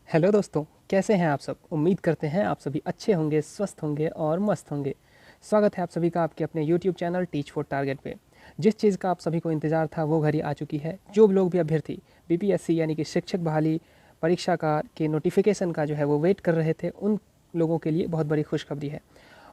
Hello दोस्तों, कैसे हैं आप सब। उम्मीद करते हैं आप सभी अच्छे होंगे, स्वस्थ होंगे और मस्त होंगे। स्वागत है आप सभी का आपके अपने YouTube channel teach for target पे। जिस चीज़ का आप सभी को इंतज़ार था वो घड़ी आ चुकी है। जो लोग भी अभ्यर्थी बीपीएससी यानी कि शिक्षक बहाली परीक्षा का के नोटिफिकेशन का जो है वो वेट कर रहे थे, उन लोगों के लिए बहुत बड़ी खुशखबरी है।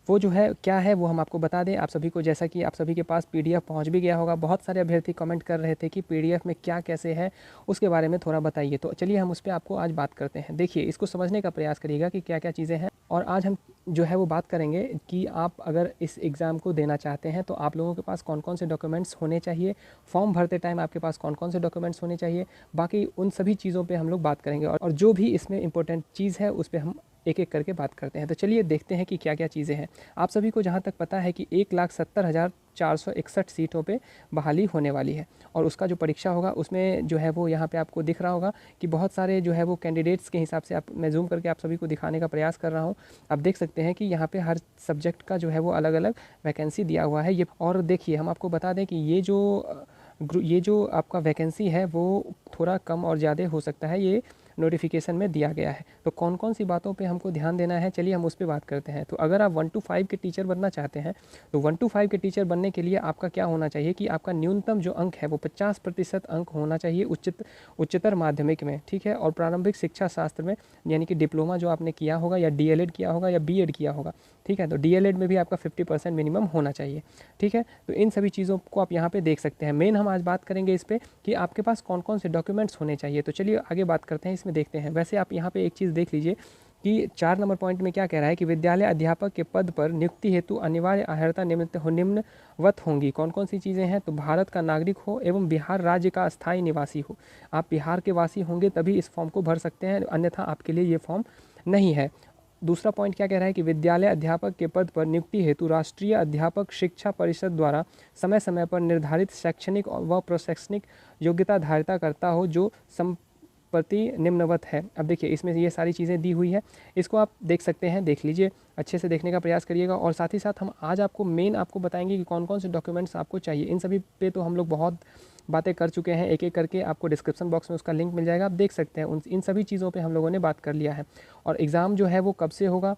वो जो है क्या है वो हम आपको बता दें आप सभी को। जैसा कि आप सभी के पास पीडीएफ पहुंच भी गया होगा, बहुत सारे अभ्यर्थी कमेंट कर रहे थे कि पीडीएफ में क्या कैसे है उसके बारे में थोड़ा बताइए। तो चलिए हम उस पर आपको आज बात करते हैं। देखिए, इसको समझने का प्रयास करिएगा कि क्या क्या चीज़ें हैं। और आज हम जो है वो बात करेंगे कि आप अगर इस एग्ज़ाम को देना चाहते हैं तो आप लोगों के पास कौन कौन से डॉक्यूमेंट्स होने चाहिए, फॉर्म भरते टाइम आपके पास कौन कौन से डॉक्यूमेंट्स होने चाहिए। बाकी उन सभी चीज़ों पे हम लोग बात करेंगे और जो भी इसमें इंपॉर्टेंट चीज़ है उस पर हम एक एक करके बात करते हैं। तो चलिए देखते हैं कि क्या क्या चीज़ें हैं। आप सभी को जहाँ तक पता है कि 1,70,461 सीटों पे बहाली होने वाली है और उसका जो परीक्षा होगा उसमें जो है वो यहाँ पे आपको दिख रहा होगा कि बहुत सारे जो है वो कैंडिडेट्स के हिसाब से मैं जूम करके आप सभी को दिखाने का प्रयास कर रहा हूँ। आप देख सकते हैं कि यहाँ पे हर सब्जेक्ट का जो है वो अलग अलग वैकेंसी दिया हुआ है। ये और देखिए, हम आपको बता दें कि ये जो आपका वैकेंसी है वो थोड़ा कम और ज़्यादा हो सकता है, ये नोटिफिकेशन में दिया गया है। तो कौन कौन सी बातों पे हमको ध्यान देना है, चलिए हम उस पर बात करते हैं। तो अगर आप 1 to 5 के टीचर बनना चाहते हैं तो 1 to 5 के टीचर बनने के लिए आपका क्या होना चाहिए कि आपका न्यूनतम जो अंक है वो 50% अंक होना चाहिए उच्चतर माध्यमिक में, ठीक है। और प्रारंभिक शिक्षा शास्त्र में यानी कि डिप्लोमा जो आपने किया होगा या डीएलएड किया होगा या बीएड किया होगा, ठीक है। तो डीएलएड में भी आपका 50% मिनिमम होना चाहिए, ठीक है। तो इन सभी चीज़ों को आप यहाँ पे देख सकते हैं। मेन हम आज बात करेंगे इस पर कि आपके पास कौन कौन से डॉक्यूमेंट्स होने चाहिए। तो चलिए आगे बात करते हैं, इसमें देखते हैं। वैसे आप यहाँ पे एक चीज़ देख लीजिए कि 4 नंबर पॉइंट में क्या कह रहा है कि विद्यालय अध्यापक के पद पर नियुक्ति हेतु अनिवार्य अर्हता निम्नवत होंगी। कौन कौन सी चीज़ें हैं, तो भारत का नागरिक हो एवं बिहार राज्य का स्थायी निवासी हो। आप बिहार के वासी होंगे तभी इस फॉर्म को भर सकते हैं, अन्यथा आपके लिए ये फॉर्म नहीं है। दूसरा पॉइंट क्या कह रहा है कि विद्यालय अध्यापक के पद पर नियुक्ति हेतु राष्ट्रीय अध्यापक शिक्षा परिषद द्वारा समय समय पर निर्धारित शैक्षणिक व प्रशैक्षणिक योग्यता धारिता करता हो जो संप्रति निम्नवत है। अब देखिए, इसमें ये सारी चीज़ें दी हुई है, इसको आप देख सकते हैं, देख लीजिए, अच्छे से देखने का प्रयास करिएगा। और साथ ही साथ हम आज आपको बताएंगे कि कौन कौन से डॉक्यूमेंट्स आपको चाहिए। इन सभी पे तो हम लोग बहुत बातें कर चुके हैं, एक एक करके आपको डिस्क्रिप्शन बॉक्स में उसका लिंक मिल जाएगा, आप देख सकते हैं। इन सभी चीज़ों पे हम लोगों ने बात कर लिया है। और एग्ज़ाम जो है वो कब से होगा,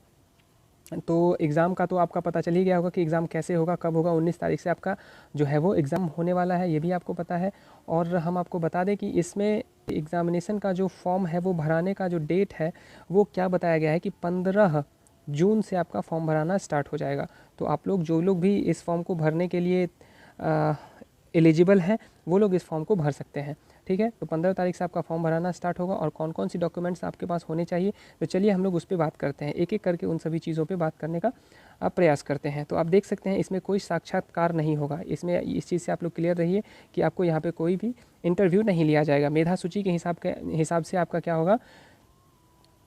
तो एग्ज़ाम का तो आपका पता चल ही गया होगा कि एग्ज़ाम कैसे होगा, कब होगा। 19 तारीख से आपका जो है वो एग्ज़ाम होने वाला है, ये भी आपको पता है। और हम आपको बता दें कि इसमें एग्ज़ामिनेशन का जो फॉर्म है वो भराने का जो डेट है वो क्या बताया गया है कि 15 जून से आपका फॉर्म भराना स्टार्ट हो जाएगा। तो आप लोग जो लोग भी इस फॉर्म को भरने के लिए एलिजिबल हैं वो लोग इस फॉर्म को भर सकते हैं, ठीक है। तो 15 तारीख से आपका फॉर्म भराना स्टार्ट होगा। और कौन कौन सी डॉक्यूमेंट्स आपके पास होने चाहिए, तो चलिए हम लोग उस पर बात करते हैं, एक एक करके उन सभी चीज़ों पे बात करने का आप प्रयास करते हैं। तो आप देख सकते हैं इसमें कोई साक्षात्कार नहीं होगा। इसमें इस चीज़ से आप लोग क्लियर रहिए कि आपको यहाँ पे कोई भी इंटरव्यू नहीं लिया जाएगा। मेधा सूची के हिसाब से आपका क्या होगा,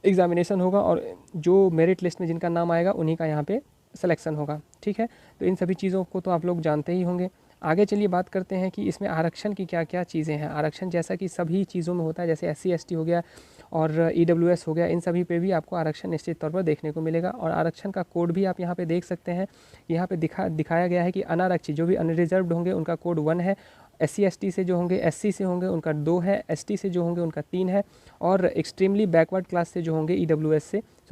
एग्जामिनेशन होगा और जो मेरिट लिस्ट में जिनका नाम आएगा उन्हीं का यहाँ पे सिलेक्शन होगा, ठीक है। तो इन सभी चीज़ों को तो आप लोग जानते ही होंगे। आगे चलिए बात करते हैं कि इसमें आरक्षण की क्या क्या चीज़ें हैं। आरक्षण जैसा कि सभी चीज़ों में होता है, जैसे SC ST हो गया और EWS हो गया, इन सभी पे भी आपको आरक्षण निश्चित तौर पर देखने को मिलेगा। और आरक्षण का कोड भी आप यहाँ पे देख सकते हैं। यहाँ पे दिखाया गया है कि अनारक्षित जो भी अनरिजर्व्ड होंगे उनका कोड 1 है, SC ST से जो होंगे, SC से होंगे उनका 2 है, ST से जो होंगे उनका 3 है, और एक्सट्रीमली बैकवर्ड क्लास से जो होंगे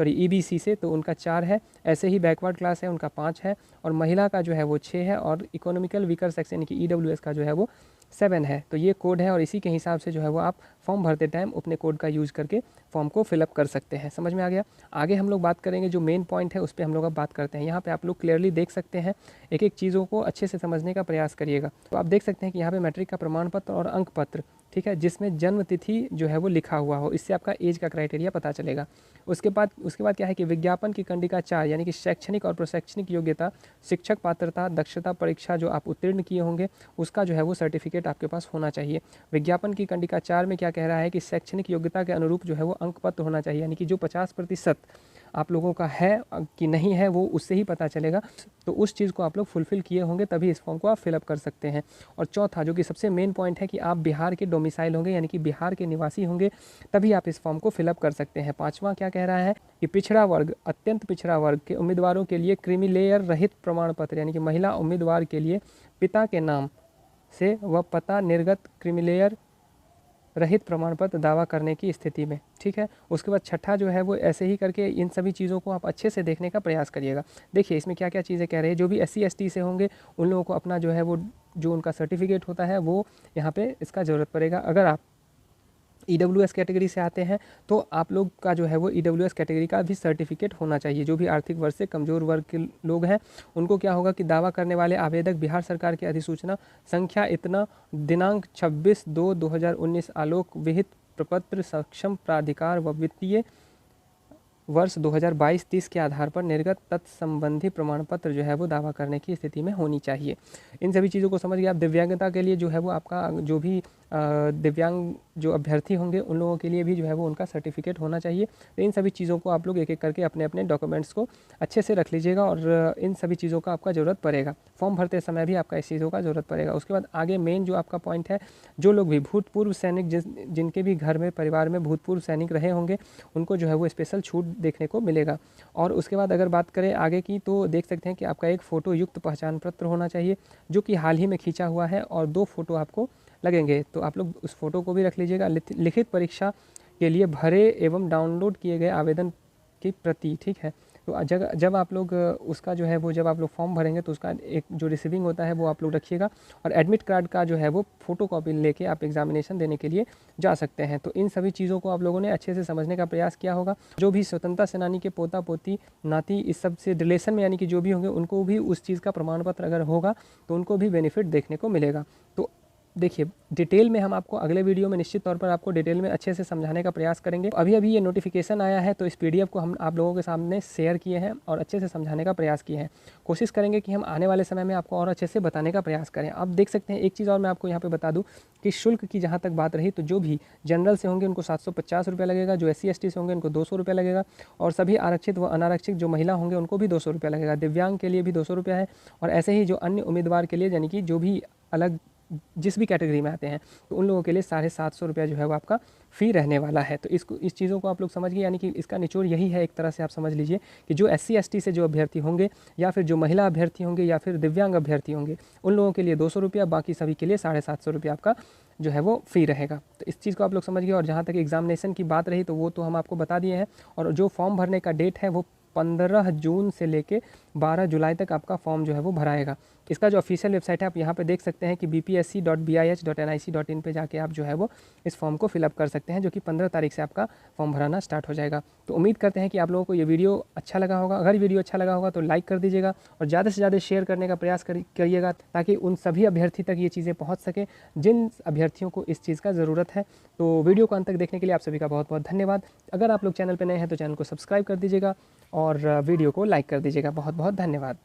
EBC से तो उनका 4 है। ऐसे ही बैकवर्ड क्लास है उनका 5 है, और महिला का जो है वो 6 है, और इकोनॉमिकल वीकर सेक्शन यानी कि EWS का जो है वो 7 है। तो ये कोड है और इसी के हिसाब से जो है वो आप फॉर्म भरते टाइम अपने कोड का यूज़ करके फॉर्म को फिलअप कर सकते हैं। समझ में आ गया। आगे हम लोग बात करेंगे, जो मेन पॉइंट है उस पर हम लोग अब बात करते हैं। यहाँ पे आप लोग क्लियरली देख सकते हैं, एक एक चीज़ों को अच्छे से समझने का प्रयास करिएगा। तो आप देख सकते हैं कि यहाँ पे मैट्रिक का प्रमाण पत्र और अंक पत्र, ठीक है, जिसमें जन्म तिथि जो है वो लिखा हुआ हो, इससे आपका एज का क्राइटेरिया पता चलेगा। उसके बाद क्या है कि विज्ञापन की कंडिका 4 यानी कि शैक्षणिक और प्रशैक्षणिक योग्यता, शिक्षक पात्रता दक्षता परीक्षा जो आप उत्तीर्ण किए होंगे उसका जो है वो सर्टिफिकेट आपके पास होना चाहिए। विज्ञापन की कंडिका 4 में क्या कह रहा है कि शैक्षणिक योग्यता के अनुरूप जो है वो अंक पत्र होना चाहिए, यानी कि जो 50% आप लोगों का है कि नहीं है वो उससे ही पता चलेगा। तो उस चीज़ को आप लोग फुलफ़िल किए होंगे तभी इस फॉर्म को आप फिलअप कर सकते हैं। और चौथा, जो कि सबसे मेन पॉइंट है, कि आप बिहार के डोमिसाइल होंगे यानी कि बिहार के निवासी होंगे तभी आप इस फॉर्म को फिलअप कर सकते हैं। पाँचवा क्या कह रहा है कि पिछड़ा वर्ग, अत्यंत पिछड़ा वर्ग के उम्मीदवारों के लिए क्रीमी लेयर रहित प्रमाण पत्र, यानी कि महिला उम्मीदवार के लिए पिता के नाम से व पता निर्गत क्रीमी लेयर रहित प्रमाण पत्र दावा करने की स्थिति में, ठीक है। उसके बाद छठा जो है वो ऐसे ही करके इन सभी चीज़ों को आप अच्छे से देखने का प्रयास करिएगा। देखिए इसमें क्या क्या चीज़ें कह रहे हैं, जो भी SC ST से होंगे उन लोगों को अपना जो है वो जो उनका सर्टिफिकेट होता है वो यहाँ पे इसका ज़रूरत पड़ेगा। अगर आप EWS कैटेगरी से आते हैं तो आप लोग का जो है वो EWS कैटेगरी का भी सर्टिफिकेट होना चाहिए। जो भी आर्थिक वर्ग से कमज़ोर वर्ग के लोग हैं उनको क्या होगा कि दावा करने वाले आवेदक बिहार सरकार की अधिसूचना संख्या इतना दिनांक 26/2/2019 आलोक विहित प्रपत्र सक्षम प्राधिकार व वित्तीय वर्ष 2022-30 के आधार पर निर्गत तत्संबंधी प्रमाण पत्र जो है वो दावा करने की स्थिति में होनी चाहिए। इन सभी चीज़ों को समझ गए आप। दिव्यांगता के लिए जो है वो आपका जो भी दिव्यांग जो अभ्यर्थी होंगे उन लोगों के लिए भी जो है वो उनका सर्टिफिकेट होना चाहिए। तो इन सभी चीज़ों को आप लोग एक एक करके अपने अपने डॉक्यूमेंट्स को अच्छे से रख लीजिएगा और इन सभी चीज़ों का आपका ज़रूरत पड़ेगा। फॉर्म भरते समय भी आपका इस चीज़ों का ज़रूरत पड़ेगा। उसके बाद आगे मेन जो आपका पॉइंट है, जो लोग भी भूतपूर्व सैनिक जिनके भी घर में परिवार में भूतपूर्व सैनिक रहे होंगे उनको जो है वो स्पेशल छूट देखने को मिलेगा। और उसके बाद अगर बात करें आगे की तो देख सकते हैं कि आपका एक फ़ोटो युक्त पहचान पत्र होना चाहिए जो कि हाल ही में खींचा हुआ है और 2 फोटो आपको लगेंगे। तो आप लोग उस फोटो को भी रख लीजिएगा। लिखित परीक्षा के लिए भरे एवं डाउनलोड किए गए आवेदन की प्रति, ठीक है। तो जब आप लोग उसका जो है वो जब आप लोग फॉर्म भरेंगे तो उसका एक जो रिसीविंग होता है वो आप लोग रखिएगा और एडमिट कार्ड का जो है वो फ़ोटो कॉपी लेके आप एग्जामिनेशन देने के लिए जा सकते हैं। तो इन सभी चीज़ों को आप लोगों ने अच्छे से समझने का प्रयास किया होगा। जो भी स्वतंत्रता सेनानी के पोता पोती नाती इस सब से रिलेशन में यानी कि जो भी होंगे उनको भी उस चीज़ का प्रमाण पत्र अगर होगा तो उनको भी बेनिफिट देखने को मिलेगा। तो देखिए डिटेल में हम आपको अगले वीडियो में निश्चित तौर पर आपको डिटेल में अच्छे से समझाने का प्रयास करेंगे। अभी अभी ये नोटिफिकेशन आया है तो इस PDF को हम आप लोगों के सामने शेयर किए हैं और अच्छे से समझाने का प्रयास किए हैं। कोशिश करेंगे कि हम आने वाले समय में आपको और अच्छे से बताने का प्रयास करें। आप देख सकते हैं एक चीज़ और मैं आपको यहाँ पर बता दूँ कि शुल्क की जहाँ तक बात रही तो जो भी जनरल से होंगे उनको 750 रुपये लगेगा, जो SC ST से होंगे उनको 200 रुपये लगेगा और सभी आरक्षित व अनारक्षित जो महिला होंगे उनको भी 200 रुपये लगेगा। दिव्यांग के लिए भी 200 रुपये है और ऐसे ही जो अन्य उम्मीदवार के लिए यानी कि जो भी अलग जिस भी कैटेगरी में आते हैं तो उन लोगों के लिए 750 रुपया जो है वो आपका फ़ी रहने वाला है। तो इस चीज़ों को आप लोग समझ गए, यानी कि इसका निचोड़ यही है एक तरह से आप समझ लीजिए कि जो SC ST से जो अभ्यर्थी होंगे या फिर जो महिला अभ्यर्थी होंगे या फिर दिव्यांग अभ्यर्थी होंगे उन लोगों के लिए 200 रुपया, बाकी सभी के लिए 750 रुपया आपका जो है वो फ़ी रहेगा। तो इस चीज़ को आप लोग समझ गए। और जहाँ तक एग्जामिनेशन की बात रही तो वो तो हम आपको बता दिए हैं और जो फॉर्म भरने का डेट है वो 15 जून से लेके 12 जुलाई तक आपका फॉर्म जो है वो भराएगा। इसका जो ऑफिशियल वेबसाइट है आप यहाँ पे देख सकते हैं कि bpsc.bih.nic.in पे जाके आप जो है वो इस फॉर्म को फिलअप कर सकते हैं, जो कि 15 तारीख से आपका फॉर्म भराना स्टार्ट हो जाएगा। तो उम्मीद करते हैं कि आप लोगों को ये वीडियो अच्छा लगा होगा। अगर वीडियो अच्छा लगा होगा तो लाइक कर दीजिएगा और ज़्यादा से ज़्यादा शेयर करने का प्रयास करिएगा ताकि उन सभी अभ्यर्थी तक ये चीज़ें पहुँच सकें जिन अभ्यर्थियों को इस चीज़ का ज़रूरत है। तो वीडियो को अंत तक देखने के लिए आप सभी का बहुत बहुत धन्यवाद। अगर आप लोग चैनल पर नए हैं तो चैनल को सब्सक्राइब कर दीजिएगा और वीडियो को लाइक कर दीजिएगा। बहुत बहुत धन्यवाद।